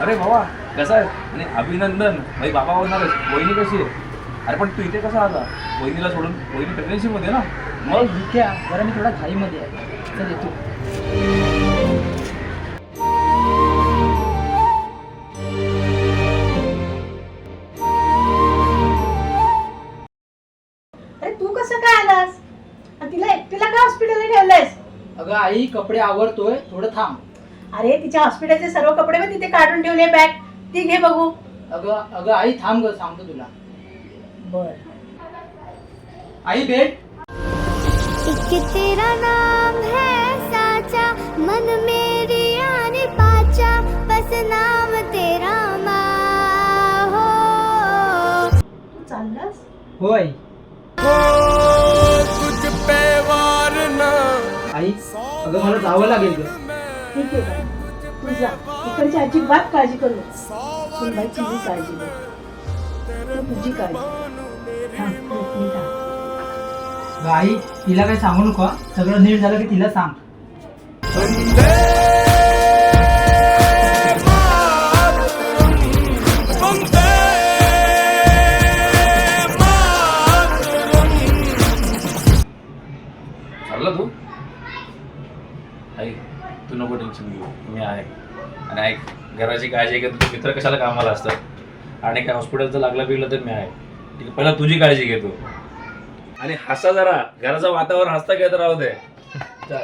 अरे बाबा कसा आहे आणि अभिनंदन भाई बाबा होणारच. वहिनी कशी आहे? अरे पण तू इथे कसा आला? वहिनीला सोडून. वहिनी प्रेग्नेन्सीमध्ये ना. मग ठीक आहे, बरं मी थोडा घाईमध्ये आहे. चल येतो. अरे तू कसं काय आलास आणि तिला एकटीला का हॉस्पिटलला ठेवलंयस? अगं आई कपडे आवरतोय, थोडं थांब. अरे तिच्या हॉस्पिटलचे सर्व कपडे मी तिथे काढून ठेवले बॅग, ती घे बघू. अगं अगं आई थांब ग, सांगतो तुला. बर आई भेट. एक तेरा नाम है साचा, मन मेरी आने पाचा, बस नाम तेरा माँ हो. तू चाललास? होय आई, अगं मला जावं लागेल ग. ठीक आहे बाई, तू जा. इकडची अजिबात काळजी करू नको. सुनबाईची मी काळजी घे. तू तुझी काळजी. थांब, मी थांब. अगं आई, तिला काही सांगू नको. सगळं नीट झालं की तिला सांग. चालला तू? ऐक, तू नको टेन्शन घेऊ. मी आहे. आणि ऐक, घराची काळजी घे. तुझे मित्र कशाला कामाला असतात. आणि काय हॉस्पिटलचं लागलं बिगलं तर मी आहे. ठीक आहे, पहिला तुझी काळजी घेतो. आणि हसा जरा. घराचं वातावरण हसता घेत राहू दे. चल.